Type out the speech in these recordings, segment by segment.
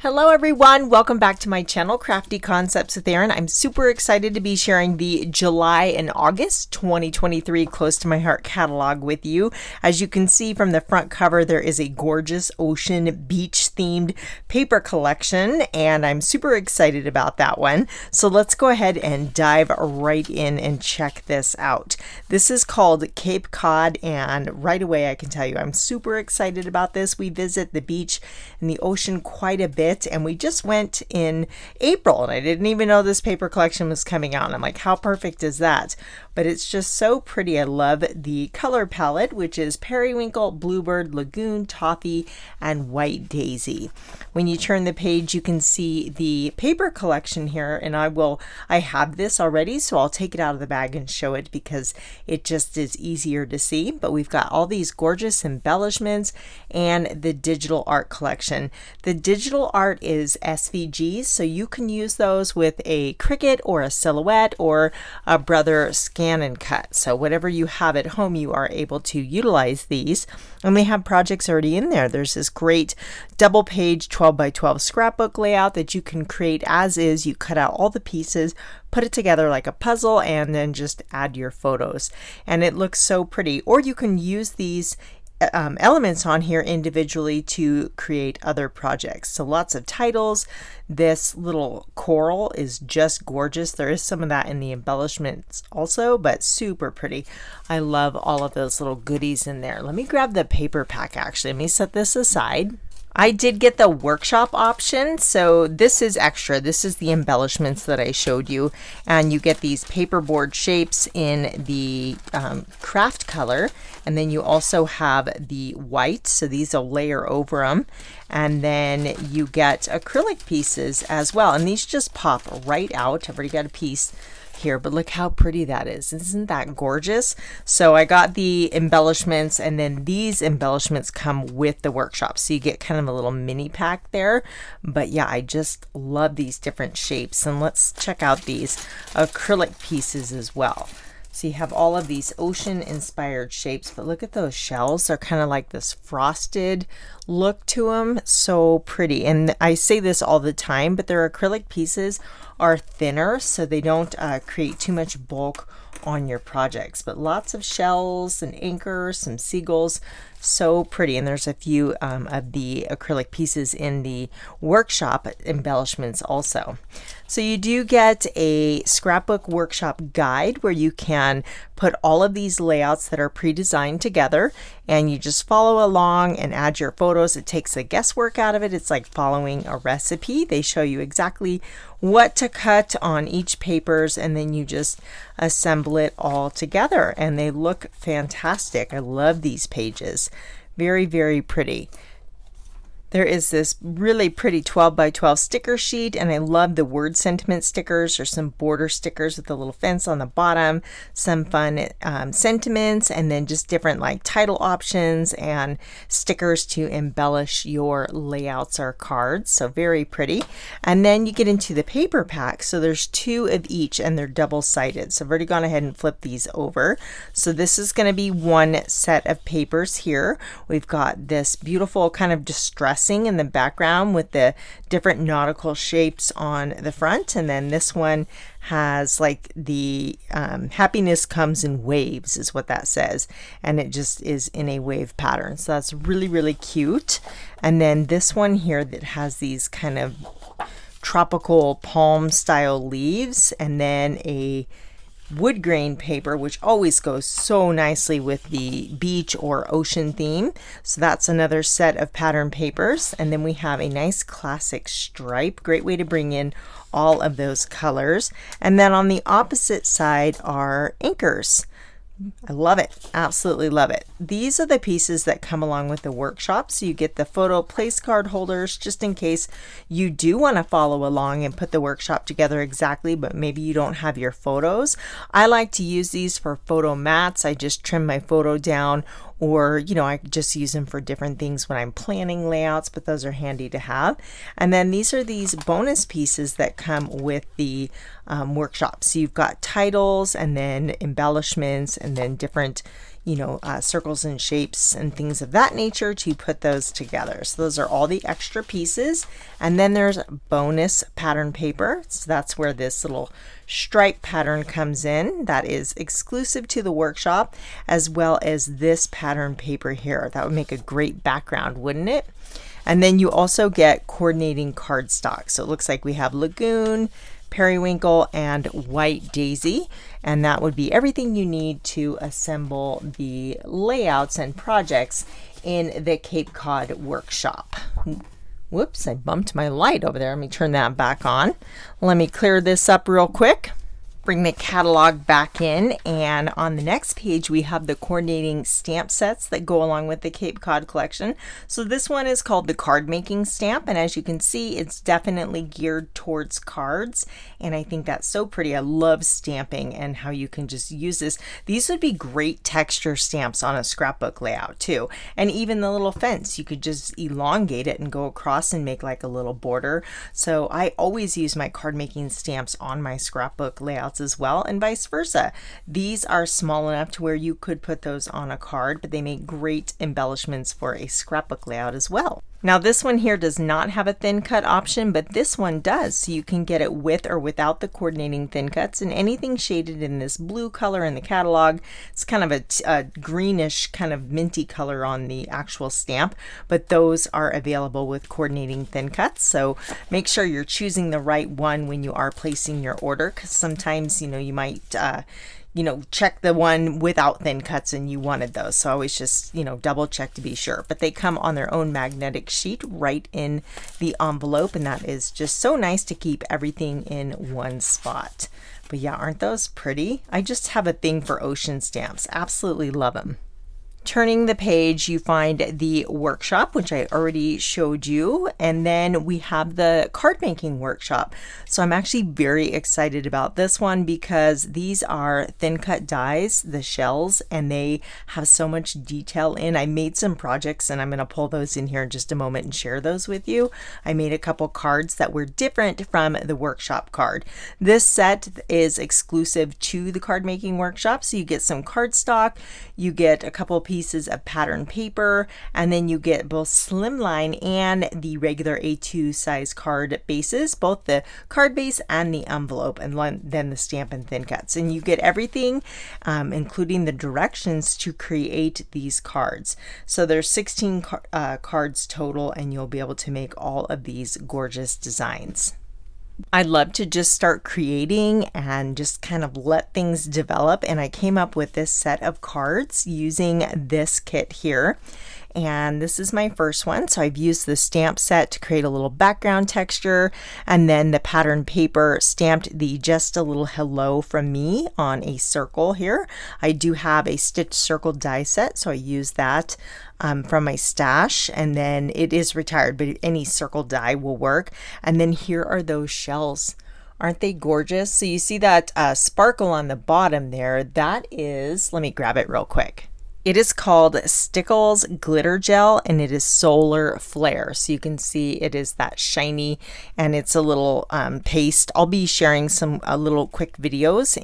Hello everyone, welcome back to my channel, Crafty Concepts with Erin. I'm super excited to be sharing the July and August 2023 Close to My Heart catalog with you. As you can see from the front cover, there is a gorgeous ocean beach themed paper collection, and I'm super excited about that one. So let's go ahead and dive right in and check this out. This is called Cape Cod, and right away I can tell you I'm super excited about this. We visit the beach and the ocean quite a bit, and we just went in April, and I didn't even know this paper collection was coming out. And I'm like, how perfect is that? But it's just so pretty. I love the color palette, which is Periwinkle, Bluebird, Lagoon, Toffee, and White Daisy. When you turn the page, you can see the paper collection here, and I have this already, so I'll take it out of the bag and show it because it just is easier to see. But we've got all these gorgeous embellishments and the digital art collection. The digital art is SVGs, so you can use those with a Cricut or a Silhouette or a Brother Scan and Cut. So whatever you have at home, you are able to utilize these, and they have projects already in there. There's this great double page 12 by 12 scrapbook layout that you can create as is. You cut out all the pieces, put it together like a puzzle, and then just add your photos, and it looks so pretty. Or you can use these elements on here individually to create other projects. So lots of titles. This little coral is just gorgeous. There is some of that in the embellishments also, but super pretty. I love all of those little goodies in there. Let me grab the paper pack actually. Let me set this aside. I did get the workshop option, so this is extra. This is the embellishments that I showed you, and you get these paperboard shapes in the craft color, and then you also have the white, so these will layer over them, and then you get acrylic pieces as well, and these just pop right out. I've already got a piece here, but look how pretty that is. Isn't that gorgeous? So I got the embellishments, and then these embellishments come with the workshop, so you get kind of a little mini pack there. But yeah, I just love these different shapes, and let's check out these acrylic pieces as well. So you have all of these ocean inspired shapes, but look at those shells. They're kind of like this frosted look to them. So pretty. And I say this all the time, but their acrylic pieces are thinner, so they don't create too much bulk on your projects. But lots of shells and anchors, some seagulls. So pretty. And there's a few of the acrylic pieces in the workshop embellishments also. So you do get a scrapbook workshop guide where you can put all of these layouts that are pre-designed together, and you just follow along and add your photos. It takes the guesswork out of it. It's like following a recipe. They show you exactly what to cut on each papers, and then you just assemble it all together, and they look fantastic. I love these pages. Very, very pretty. There is this really pretty 12 by 12 sticker sheet, and I love the word sentiment stickers, or some border stickers with a little fence on the bottom, some fun sentiments, and then just different like title options and stickers to embellish your layouts or cards. So very pretty. And then you get into the paper pack. So there's two of each, and they're double-sided. So I've already gone ahead and flipped these over. So this is going to be one set of papers here. We've got this beautiful kind of distressing in the background with the different nautical shapes on the front, and then this one has like the happiness comes in waves is what that says, and it just is in a wave pattern. So that's really, really cute. And then this one here that has these kind of tropical palm style leaves, and then a wood grain paper, which always goes so nicely with the beach or ocean theme. So that's another set of pattern papers. And then we have a nice classic stripe, great way to bring in all of those colors. And then on the opposite side are anchors. I love it. Absolutely love it. These are the pieces that come along with the workshop. So you get the photo place card holders just in case you do want to follow along and put the workshop together exactly, but maybe you don't have your photos. I like to use these for photo mats. I just trim my photo down, or I just use them for different things when I'm planning layouts, but those are handy to have. And then these are these bonus pieces that come with the workshop. So you've got titles, and then embellishments, and then different circles and shapes and things of that nature to put those together. So those are all the extra pieces. And then there's bonus pattern paper. So that's where this little stripe pattern comes in. That is exclusive to the workshop, as well as this pattern paper here. That would make a great background, wouldn't it? And then you also get coordinating cardstock. So it looks like we have Lagoon, Periwinkle, and White Daisy, and that would be everything you need to assemble the layouts and projects in the Cape Cod workshop. Whoops, I bumped my light over there. Let me turn that back on. Let me clear this up real quick. Bring the catalog back in, and on the next page we have the coordinating stamp sets that go along with the Cape Cod collection. So this one is called the card making stamp, and as you can see, it's definitely geared towards cards, and I think that's so pretty. I love stamping and how you can just use this. These would be great texture stamps on a scrapbook layout too, and even the little fence, you could just elongate it and go across and make like a little border. So I always use my card making stamps on my scrapbook layouts as well, and vice versa. These are small enough to where you could put those on a card, but they make great embellishments for a scrapbook layout as well. Now this one here does not have a thin cut option, but this one does, so you can get it with or without the coordinating thin cuts, and anything shaded in this blue color in the catalog. It's kind of a greenish kind of minty color on the actual stamp, but those are available with coordinating thin cuts. So make sure you're choosing the right one when you are placing your order, because sometimes you might check the one without thin cuts and you wanted those. So always just, double check to be sure. But they come on their own magnetic sheet right in the envelope, and that is just so nice to keep everything in one spot. But yeah, aren't those pretty? I just have a thing for ocean stamps. Absolutely love them. Turning the page, you find the workshop, which I already showed you, and then we have the card making workshop. So I'm actually very excited about this one because these are thin cut dies, the shells, and they have so much detail in. I made some projects and I'm going to pull those in here in just a moment and share those with you. I made a couple cards that were different from the workshop card. This set is exclusive to the card making workshop, so you get some cardstock, you get a couple pieces of pattern paper, and then you get both slimline and the regular A2 size card bases, both the card base and the envelope, and then the stamp and thin cuts. And you get everything, including the directions to create these cards. So there's 16 cards total, and you'll be able to make all of these gorgeous designs. I love to just start creating and just kind of let things develop, and I came up with this set of cards using this kit here. And this is my first one. So I've used the stamp set to create a little background texture, and then the pattern paper stamped the just a little hello from me on a circle here. I do have a stitched circle die set, so I use that from my stash, and then it is retired, but any circle die will work. And then here are those shells. Aren't they gorgeous? So you see that sparkle on the bottom there, that is, let me grab it real quick. It is called Stickles Glitter Gel, and it is Solar Flare. So you can see it is that shiny, and it's a little paste. I'll be sharing some little quick videos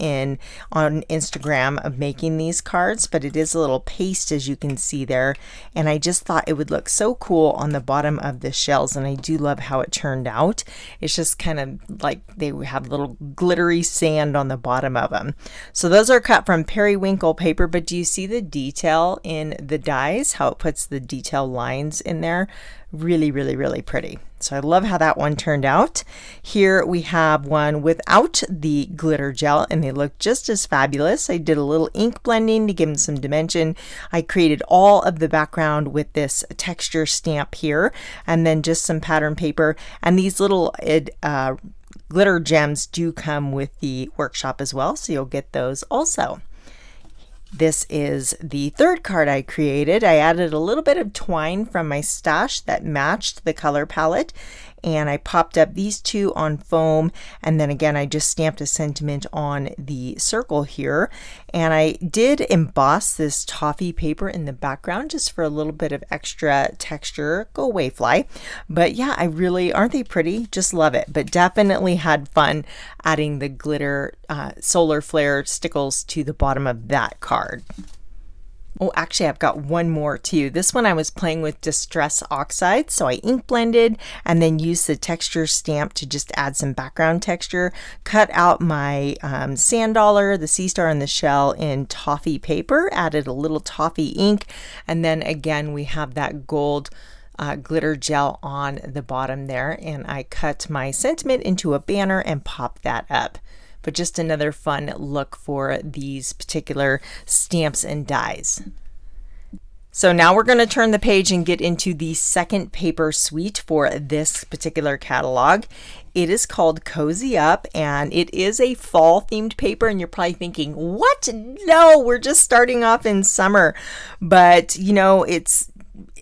on Instagram of making these cards, but it is a little paste, as you can see there. And I just thought it would look so cool on the bottom of the shells, and I do love how it turned out. It's just kind of like they have little glittery sand on the bottom of them. So those are cut from periwinkle paper, but do you see the detail in the dies, how it puts the detail lines in there? Really, really, really pretty. So I love how that one turned out. Here we have one without the glitter gel, and they look just as fabulous. I did a little ink blending to give them some dimension. I created all of the background with this texture stamp here, and then just some pattern paper, and these little glitter gems do come with the workshop as well, so you'll get those also. This is the third card I created. I added a little bit of twine from my stash that matched the color palette, and I popped up these two on foam, and then again I just stamped a sentiment on the circle here, and I did emboss this toffee paper in the background just for a little bit of extra texture. Go away, fly. But yeah, I really, aren't they pretty? Just love it. But definitely had fun adding the glitter solar flare stickles to the bottom of that card. Oh, actually, I've got one more too. This one I was playing with Distress Oxide, so I ink blended and then used the texture stamp to just add some background texture. Cut out my sand dollar, the sea star, and the shell in toffee paper, added a little toffee ink, and then again we have that gold glitter gel on the bottom there, and I cut my sentiment into a banner and popped that up. But just another fun look for these particular stamps and dies. So now we're going to turn the page and get into the second paper suite for this particular catalog. It is called Cozy Up, and it is a fall themed paper, and you're probably thinking, what? No, we're just starting off in summer. But you know,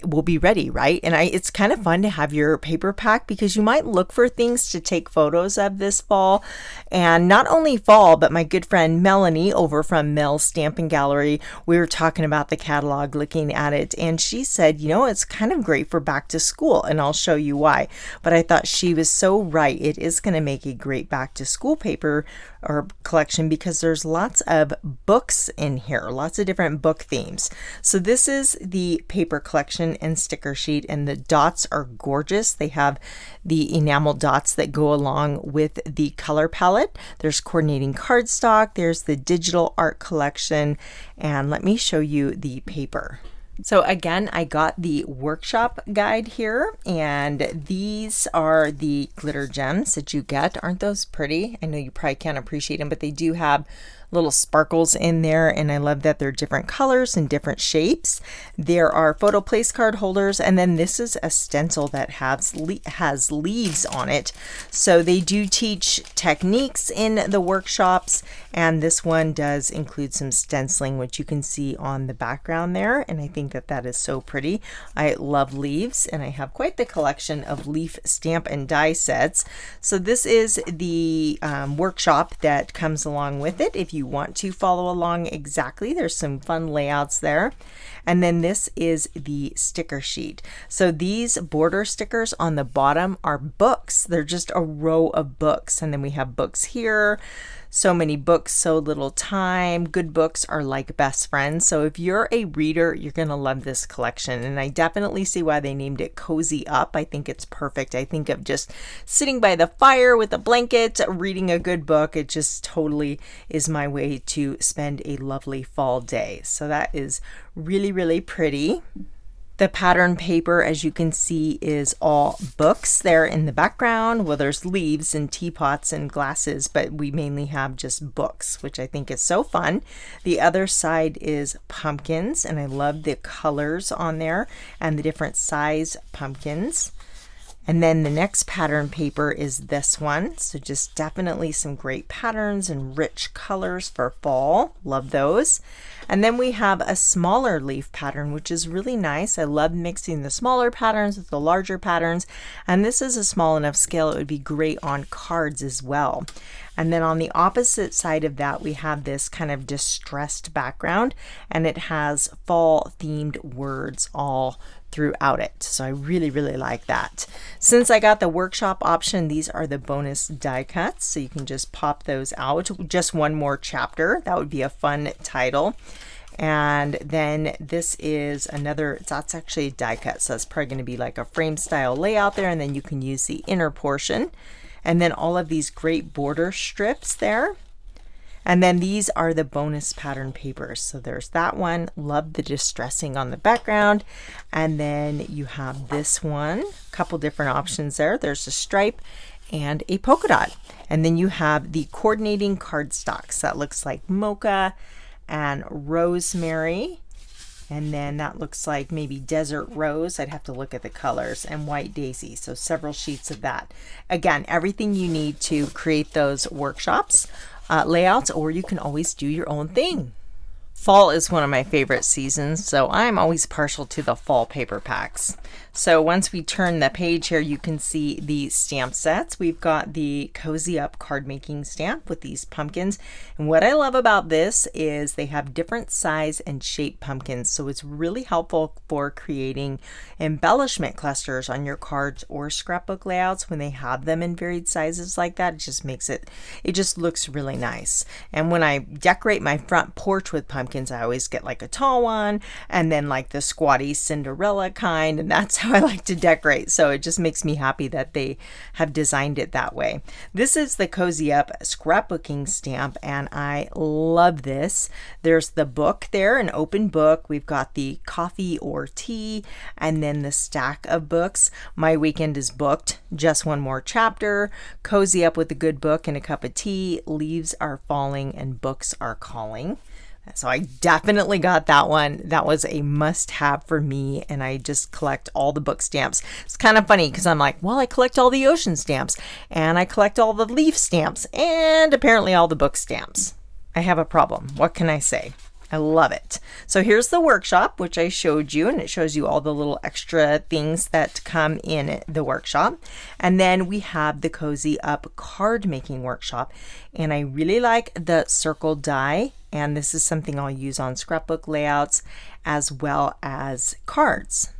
we'll be ready, right? And it's kind of fun to have your paper pack because you might look for things to take photos of this fall. And not only fall, but my good friend Melanie over from Mel's Stamping Gallery, we were talking about the catalog, looking at it, and she said, you know, it's kind of great for back to school, and I'll show you why. But I thought she was so right. It is going to make a great back to school paper or collection because there's lots of books in here, lots of different book themes. So this is the paper collection and sticker sheet, and the dots are gorgeous. They have the enamel dots that go along with the color palette. There's coordinating cardstock, there's the digital art collection, and let me show you the paper. So again, I got the workshop guide here, and these are the glitter gems that you get. Aren't those pretty? I know you probably can't appreciate them, but they do have little sparkles in there, and I love that they're different colors and different shapes. There are photo place card holders, and then this is a stencil that has leaves on it. So they do teach techniques in the workshops, and this one does include some stenciling, which you can see on the background there, and I think that that is so pretty. I love leaves, and I have quite the collection of leaf stamp and die sets. So this is the workshop that comes along with it. If you want to follow along exactly, there's some fun layouts there. And then this is the sticker sheet. So these border stickers on the bottom are books. They're just a row of books, and then we have books here. So many books, so little time. Good books are like best friends. So if you're a reader, you're going to love this collection. And I definitely see why they named it Cozy Up. I think it's perfect. I think of just sitting by the fire with a blanket, reading a good book. It just totally is my way to spend a lovely fall day. So that is really, really pretty. The pattern paper, as you can see, is all books there in the background. Well, there's leaves and teapots and glasses, but we mainly have just books, which I think is so fun. The other side is pumpkins, and I love the colors on there and the different size pumpkins. And then the next pattern paper is this one. So just definitely some great patterns and rich colors for fall. Love those. And then we have a smaller leaf pattern, which is really nice. I love mixing the smaller patterns with the larger patterns. And this is a small enough scale, it would be great on cards as well. And then on the opposite side of that, we have this kind of distressed background, and it has fall themed words all throughout it. So I really, really like that. Since I got the workshop option, these are the bonus die cuts. So you can just pop those out. Just one more chapter. That would be a fun title. And then this is another, that's actually a die cut. So it's probably going to be like a frame style layout there. And then you can use the inner portion. And then all of these great border strips there. And then these are the bonus pattern papers. So there's that one. Love the distressing on the background. And then you have this one. A couple different options there. There's a stripe and a polka dot. And then you have the coordinating cardstocks. That looks like mocha and rosemary. And then that looks like maybe desert rose. I'd have to look at the colors, and white daisy. So several sheets of that. Again, everything you need to create those workshops. Layouts, or you can always do your own thing. Fall is one of my favorite seasons, so I'm always partial to the fall paper packs. So once we turn the page here, you can see the stamp sets. We've got the Cozy Up card making stamp with these pumpkins. And what I love about this is they have different size and shape pumpkins. So it's really helpful for creating embellishment clusters on your cards or scrapbook layouts when they have them in varied sizes like that. It just makes it just looks really nice. And when I decorate my front porch with pumpkins, pumpkins, I always get like a tall one and then like the squatty Cinderella kind, and that's how I like to decorate. So it just makes me happy that they have designed it that way. This is the Cozy Up scrapbooking stamp, and I love this. There's the book there, an open book. We've got the coffee or tea, and then the stack of books. My weekend is booked. Just one more chapter. Cozy up with a good book and a cup of tea. Leaves are falling and books are calling. So I definitely got that one. That was a must-have for me, and I just collect all the book stamps. It's kind of funny because I'm like, well, I collect all the ocean stamps, and I collect all the leaf stamps, and apparently all the book stamps. I have a problem. What can I say? I love it. So here's the workshop, which I showed you, and it shows you all the little extra things that come in the workshop. And then we have the Cozy Up card making workshop, and I really like the circle die, and this is something I'll use on scrapbook layouts as well as cards.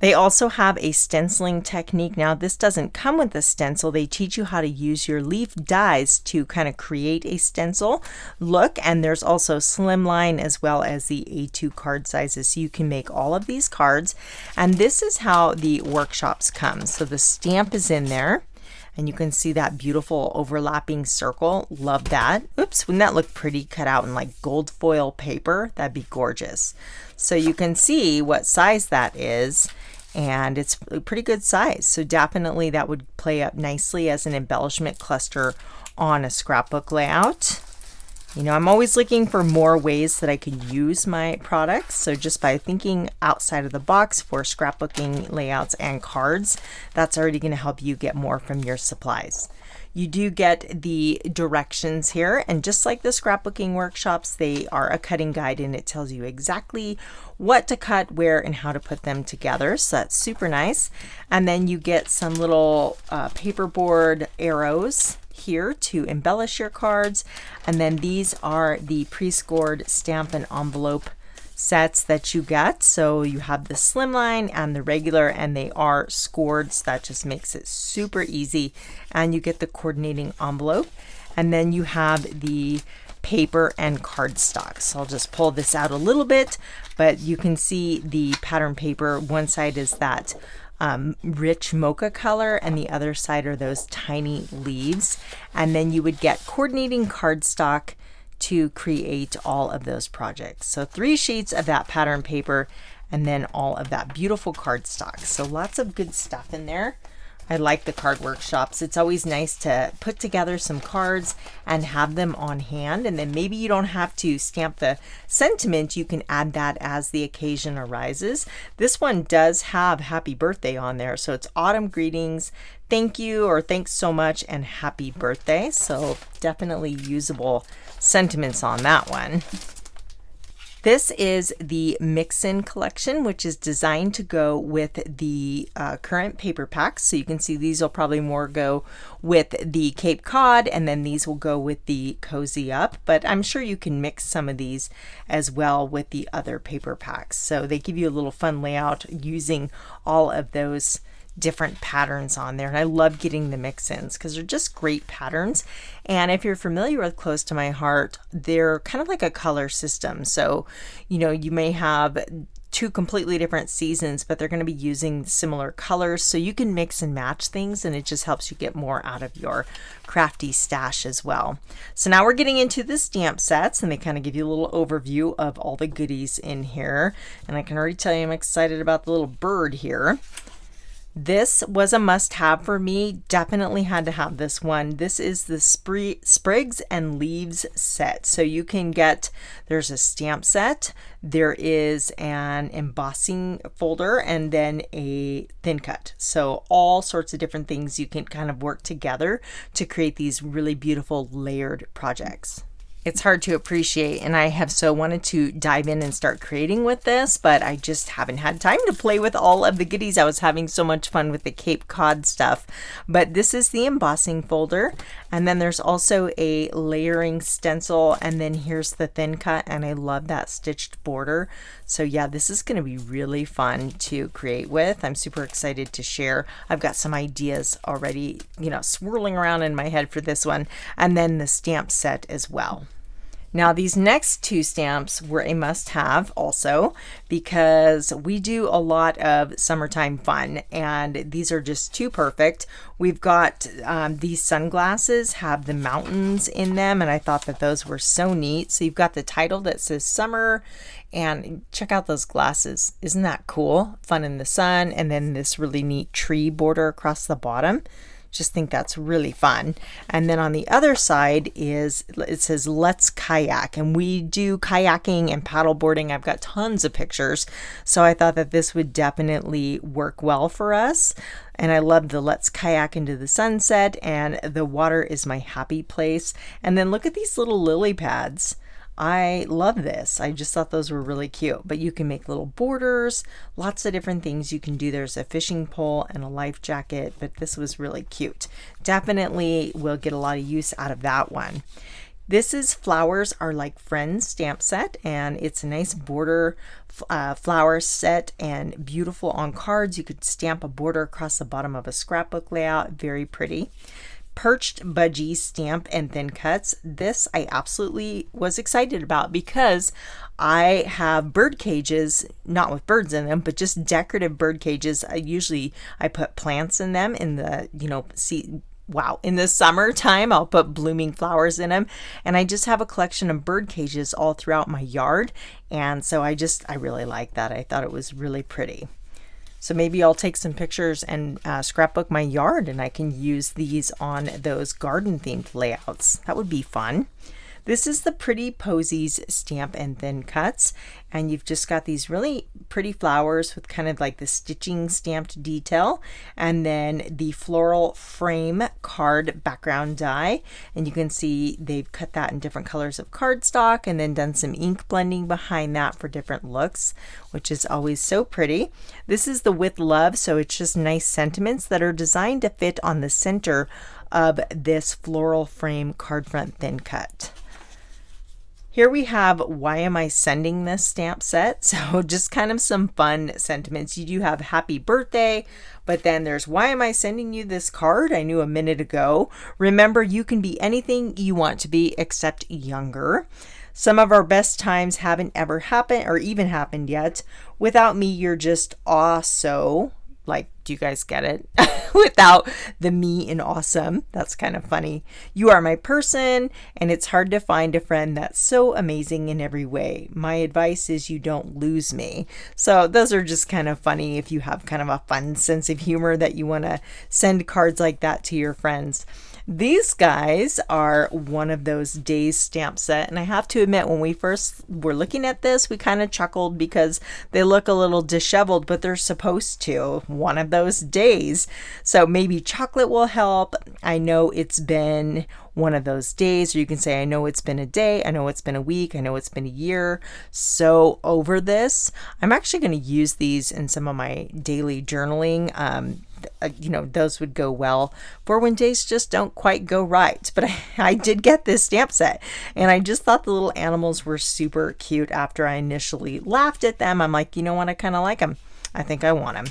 They also have a stenciling technique. Now, this doesn't come with a stencil. They teach you how to use your leaf dies to kind of create a stencil look, and there's also slimline as well as the A2 card sizes, so you can make all of these cards. And this is how the workshops come. So the stamp is in there, and you can see that beautiful overlapping circle. Love that. Oops, wouldn't that look pretty cut out in like gold foil paper? That'd be gorgeous. So you can see what size that is, and it's a pretty good size. So definitely that would play up nicely as an embellishment cluster on a scrapbook layout. You know, I'm always looking for more ways that I could use my products. So just by thinking outside of the box for scrapbooking layouts and cards, that's already going to help you get more from your supplies. You do get the directions here, and just like the scrapbooking workshops, they are a cutting guide, and it tells you exactly what to cut, where, and how to put them together. So that's super nice. And then you get some little paperboard arrows here to embellish your cards, and then these are the pre-scored stamp and envelope sets that you get. So you have the slimline and the regular, and they are scored, so that just makes it super easy. And you get the coordinating envelope, and then you have the paper and cardstock. So I'll just pull this out a little bit, but you can see the pattern paper. One side is that rich mocha color, and the other side are those tiny leaves. And then you would get coordinating cardstock to create all of those projects. So 3 sheets of that pattern paper, and then all of that beautiful cardstock. So lots of good stuff in there. I like the card workshops. It's always nice to put together some cards and have them on hand, and then maybe you don't have to stamp the sentiment. You can add that as the occasion arises. This one does have happy birthday on there, so it's autumn greetings, thank you, or thanks so much, and happy birthday. So definitely usable sentiments on that one. This is the Mix-In collection, which is designed to go with the current paper packs. So you can see these will probably more go with the Cape Cod, and then these will go with the Cozy Up. But I'm sure you can mix some of these as well with the other paper packs. So they give you a little fun layout using all of those different patterns on there, and I love getting the mix-ins because they're just great patterns. And if you're familiar with Close to My Heart, they're kind of like a color system. So you know, you may have 2 completely different seasons, but they're going to be using similar colors, so you can mix and match things, and it just helps you get more out of your crafty stash as well. So now we're getting into the stamp sets, and they kind of give you a little overview of all the goodies in here. And I can already tell you I'm excited about the little bird here. This was a must-have for me. Definitely had to have this one. This is the Sprigs and Leaves set. So you can get, there's a stamp set, there is an embossing folder, and then a thin cut. So all sorts of different things you can kind of work together to create these really beautiful layered projects. It's hard to appreciate, and I have so wanted to dive in and start creating with this, but I just haven't had time to play with all of the goodies. I was having so much fun with the Cape Cod stuff. But this is the embossing folder, and then there's also a layering stencil, and then here's the thin cut, and I love that stitched border. So yeah, this is going to be really fun to create with. I'm super excited to share. I've got some ideas already, you know, swirling around in my head for this one, and then the stamp set as well. Now these next two stamps were a must-have also because we do a lot of summertime fun, and these are just too perfect. We've got these sunglasses have the mountains in them, and I thought that those were so neat. So you've got the title that says summer, and check out those glasses. Isn't that cool? Fun in the sun, and then this really neat tree border across the bottom. Just think that's really fun. And then on the other side is, it says let's kayak, and we do kayaking and paddleboarding. I've got tons of pictures, so I thought that this would definitely work well for us. And I love the let's kayak into the sunset, and the water is my happy place. And then look at these little lily pads. I love this. I just thought those were really cute. But you can make little borders, lots of different things you can do. There's a fishing pole and a life jacket, but this was really cute. Definitely will get a lot of use out of that one. This is Flowers Are Like Friends stamp set, and it's a nice border flower set and beautiful on cards. You could stamp a border across the bottom of a scrapbook layout. Very pretty. Perched Budgie stamp and thin cuts. This I absolutely was excited about because I have bird cages, not with birds in them, but just decorative bird cages. I put plants in them in the, in the summertime, I'll put blooming flowers in them. And I just have a collection of bird cages all throughout my yard. And so I really like that. I thought it was really pretty. So maybe I'll take some pictures and scrapbook my yard, and I can use these on those garden themed layouts. That would be fun. This is the Pretty Posies stamp and thin cuts, and you've just got these really pretty flowers with kind of like the stitching stamped detail, and then the floral frame card background die, and you can see they've cut that in different colors of cardstock and then done some ink blending behind that for different looks, which is always so pretty. This is the With Love, so it's just nice sentiments that are designed to fit on the center of this floral frame card front thin cut. Here we have Why Am I Sending This stamp set? So just kind of some fun sentiments. You do have happy birthday, but then there's why am I sending you this card? I knew a minute ago. Remember, you can be anything you want to be except younger. Some of our best times haven't ever happened or even happened yet. Without me, you're just aw-so. Like, do you guys get it? Without the me in awesome. That's kind of funny. You are my person, and it's hard to find a friend that's so amazing in every way. My advice is you don't lose me. So those are just kind of funny if you have kind of a fun sense of humor that you want to send cards like that to your friends. These guys are one of those days stamp set, and I have to admit, when we first were looking at this, we kind of chuckled because they look a little disheveled, but they're supposed to. One of those days. So maybe chocolate will help. I know it's been one of those days, or you can say, I know it's been a day, I know it's been a week, I know it's been a year. So over this, I'm actually going to use these in some of my daily journaling. Those would go well for when days just don't quite go right. But I did get this stamp set, and I just thought the little animals were super cute. After I initially laughed at them, I'm like, you know what, I kind of like them. I think I want them.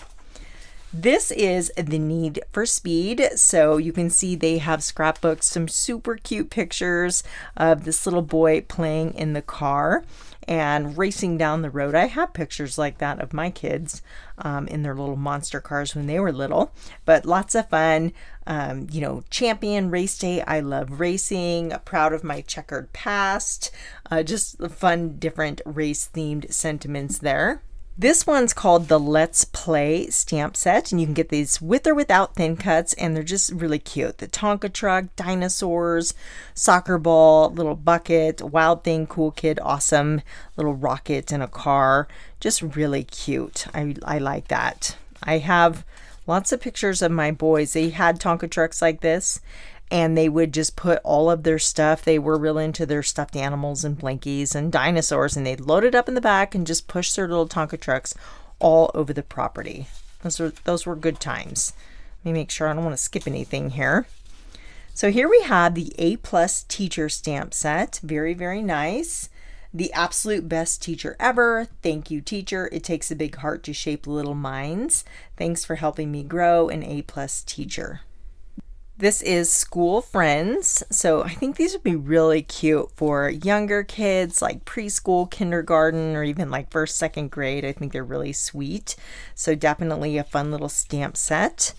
This is the Need for Speed. So you can see they have scrapbooks, some super cute pictures of this little boy playing in the car and racing down the road. I have pictures like that of my kids in their little monster cars when they were little, but lots of fun. Champion race day. I love racing, proud of my checkered past, just the fun, different race themed sentiments there. This one's called the Let's Play stamp set, and you can get these with or without thin cuts, and they're just really cute. The Tonka truck, dinosaurs, soccer ball, little bucket, wild thing, cool kid, awesome, little rocket in a car. Just really cute. I like that. I have lots of pictures of my boys. They had Tonka trucks like this, and they would just put all of their stuff. They were real into their stuffed animals and blankies and dinosaurs, and they'd load it up in the back and just push their little Tonka trucks all over the property. Those were good times. Let me make sure I don't want to skip anything here. So here we have the A+ teacher stamp set. Very, very nice. The absolute best teacher ever. Thank you, teacher. It takes a big heart to shape little minds. Thanks for helping me grow. An A+ teacher. This is School Friends. So I think these would be really cute for younger kids, like preschool, kindergarten, or even like first, second grade. I think they're really sweet. So definitely a fun little stamp set.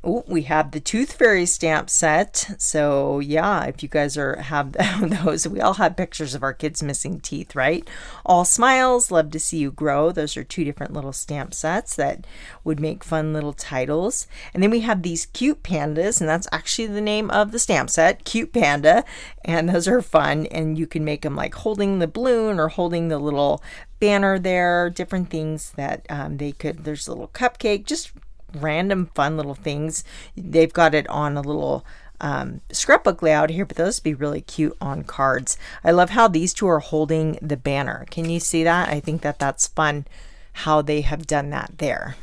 Oh, we have the Tooth Fairy stamp set. So yeah, if you guys have those, we all have pictures of our kids missing teeth, right? All smiles, love to see you grow. Those are two different little stamp sets that would make fun little titles. And then we have these cute pandas, and that's actually the name of the stamp set, Cute Panda. And those are fun, and you can make them like holding the balloon or holding the little banner there, different things that there's a little cupcake, just random fun little things. They've got it on a little scrapbook layout here, but those would be really cute on cards. I love how these two are holding the banner. Can you see that? I think that's fun how they have done that there.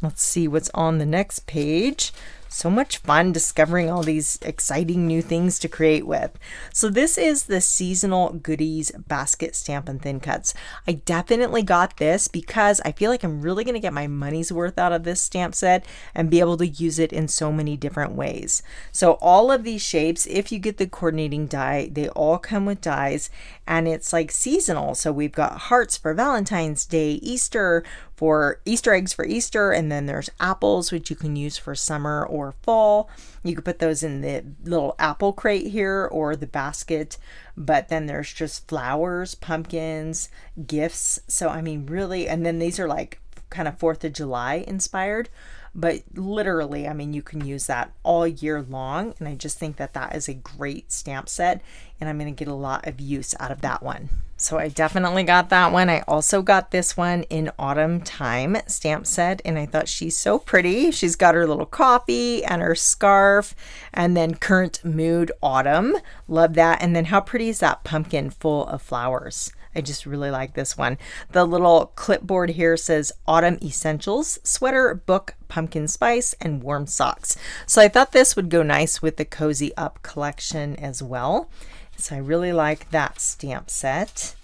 Let's see what's on the next page. So much fun discovering all these exciting new things to create with. So this is the seasonal goodies basket stamp and thin cuts. I definitely got this because I feel like I'm really going to get my money's worth out of this stamp set and be able to use it in so many different ways. So all of these shapes, if you get the coordinating die, they all come with dies, and it's like seasonal. So we've got hearts for Valentine's Day, Easter, for Easter eggs for Easter, and then there's apples, which you can use for summer or fall. You could put those in the little apple crate here or the basket, but then there's just flowers, pumpkins, gifts. So I mean, really, and then these are like kind of 4th of July inspired, but literally, I mean, you can use that all year long, and I just think that is a great stamp set, and I'm going to get a lot of use out of that one. So I definitely got that one. I also got this one in Autumn Time stamp set, and I thought she's so pretty. She's got her little coffee and her scarf, and then Current Mood Autumn. Love that. And then how pretty is that pumpkin full of flowers? I just really like this one. The little clipboard here says Autumn Essentials, sweater, book, pumpkin spice, and warm socks. So I thought this would go nice with the Cozy Up collection as well. So I really like that stamp set.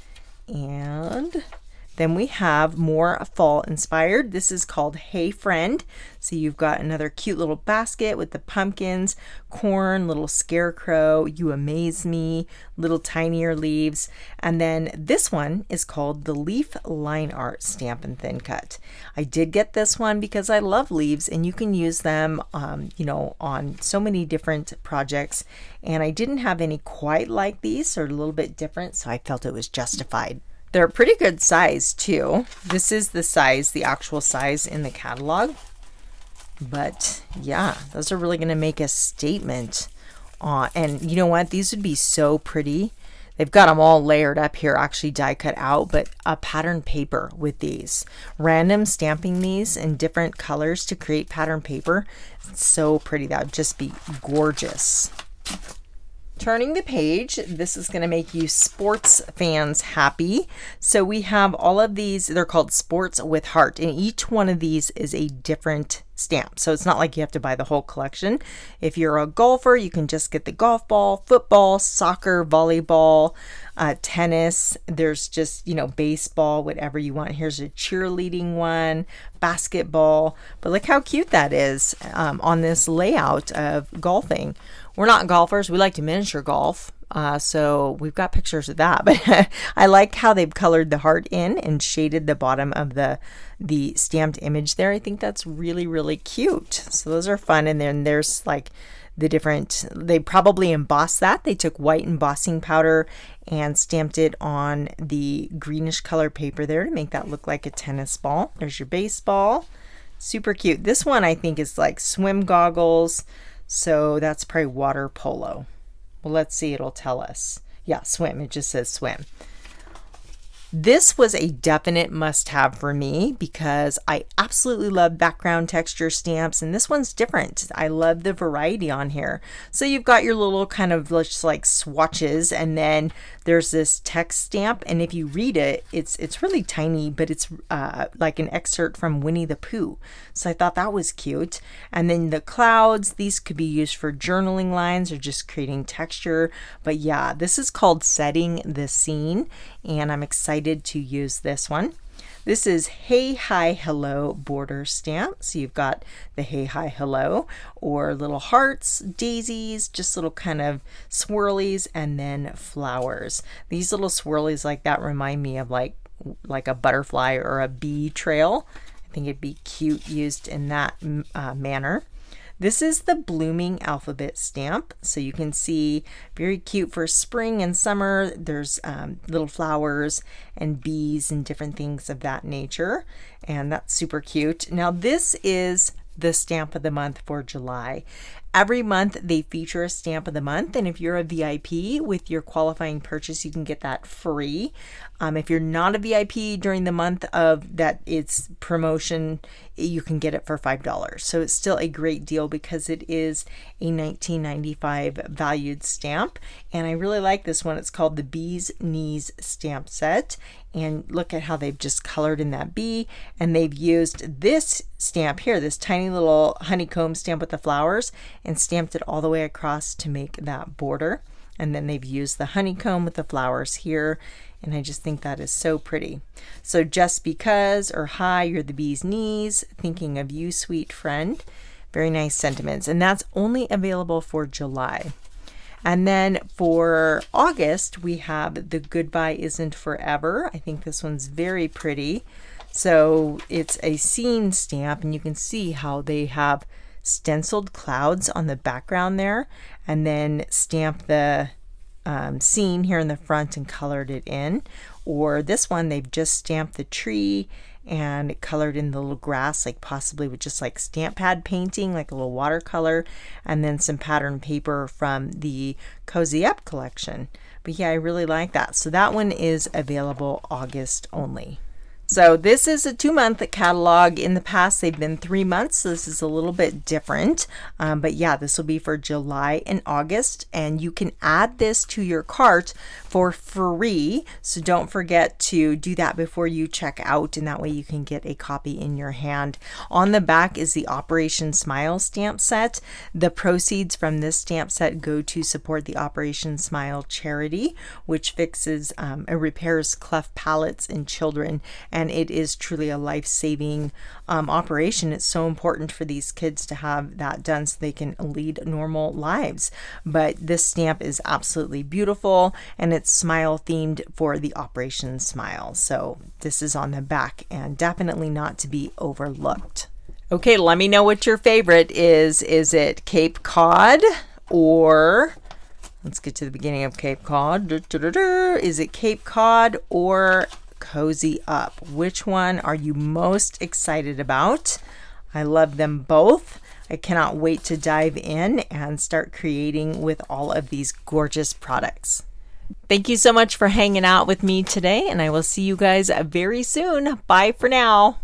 And then we have more fall inspired. This is called Hey Friend. So you've got another cute little basket with the pumpkins, corn, little scarecrow, you amaze me, little tinier leaves. And then this one is called the Leaf Line Art Stamp and Thin Cut. I did get this one because I love leaves, and you can use them on so many different projects. And I didn't have any quite like these, so a little bit different, so I felt it was justified. They're a pretty good size too. This is the size, the actual size in the catalog. But yeah, those are really going to make a statement. And you know what? These would be so pretty. They've got them all layered up here, actually die cut out, but a pattern paper with these. Random stamping these in different colors to create pattern paper. It's so pretty. That would just be gorgeous. Turning the page, this is going to make you sports fans happy. So we have all of these, they're called Sports with Heart, and each one of these is a different stamp. So it's not like you have to buy the whole collection. If you're a golfer, you can just get the golf ball, football, soccer, volleyball, tennis. There's just, baseball, whatever you want. Here's a cheerleading one, basketball. But look how cute that is on this layout of golfing. We're not golfers. We like to miniature golf. So we've got pictures of that. But I like how they've colored the heart in and shaded the bottom of the stamped image there. I think that's really, really cute. So those are fun. And then there's like the different, they probably embossed that. They took white embossing powder and stamped it on the greenish color paper there to make that look like a tennis ball. There's your baseball. Super cute. This one I think is like swim goggles. So that's probably water polo. Well, let's see, it'll tell us. Yeah, swim. It just says swim. This was a definite must-have for me because I absolutely love background texture stamps, and this one's different. I love the variety on here. So you've got your little kind of just like swatches, and then there's this text stamp, and if you read it, it's really tiny, but it's like an excerpt from Winnie the Pooh. So I thought that was cute. And then the clouds, these could be used for journaling lines or just creating texture. But yeah, this is called Setting the Scene, and I'm excited to use this one. This is Hey Hi Hello border stamp. So you've got the Hey Hi Hello, or little hearts, daisies, just little kind of swirlies, and then flowers. These little swirlies like that remind me of like a butterfly or a bee trail. I think it'd be cute used in that manner. This is the blooming alphabet stamp. So you can see very cute for spring and summer. There's little flowers and bees and different things of that nature. And that's super cute. Now this is the stamp of the month for July. Every month they feature a stamp of the month, and if you're a VIP with your qualifying purchase, you can get that free. If you're not a VIP during the month of that it's promotion, you can get it for $5. So it's still a great deal because it is a $19.95 valued stamp, and I really like this one. It's called the Bee's Knees stamp set, and look at how they've just colored in that bee, and they've used this stamp here, this tiny little honeycomb stamp with the flowers, and stamped it all the way across to make that border. And then they've used the honeycomb with the flowers here, and I just think that is so pretty. So just because, or hi, you're the bee's knees, thinking of you, sweet friend. Very nice sentiments, and that's only available for July. And then for August, we have the Goodbye Isn't Forever. I think this one's very pretty. So it's a scene stamp, and you can see how they have stenciled clouds on the background there, and then stamp the scene here in the front and colored it in. Or this one, they've just stamped the tree and colored in the little grass, like possibly with just like stamp pad painting, like a little watercolor, and then some pattern paper from the Cozy Up collection. But yeah, I really like that. So that one is available August only. So this is a 2-month catalog. In the past, they've been 3 months, so this is a little bit different. But yeah, this will be for July and August, and you can add this to your cart for free. So don't forget to do that before you check out, and that way you can get a copy in your hand. On the back is the Operation Smile stamp set. The proceeds from this stamp set go to support the Operation Smile charity, which fixes and repairs cleft palates in children. And it is truly a life-saving operation. It's so important for these kids to have that done so they can lead normal lives. But this stamp is absolutely beautiful, and it's smile themed for the Operation Smile. So this is on the back, and definitely not to be overlooked. Okay, let me know what your favorite is. Is it Cape Cod, or let's get to the beginning of Cape Cod. Is it Cape Cod or Cozy Up? Which one are you most excited about? I love them both. I cannot wait to dive in and start creating with all of these gorgeous products. Thank you so much for hanging out with me today, and I will see you guys very soon. Bye for now.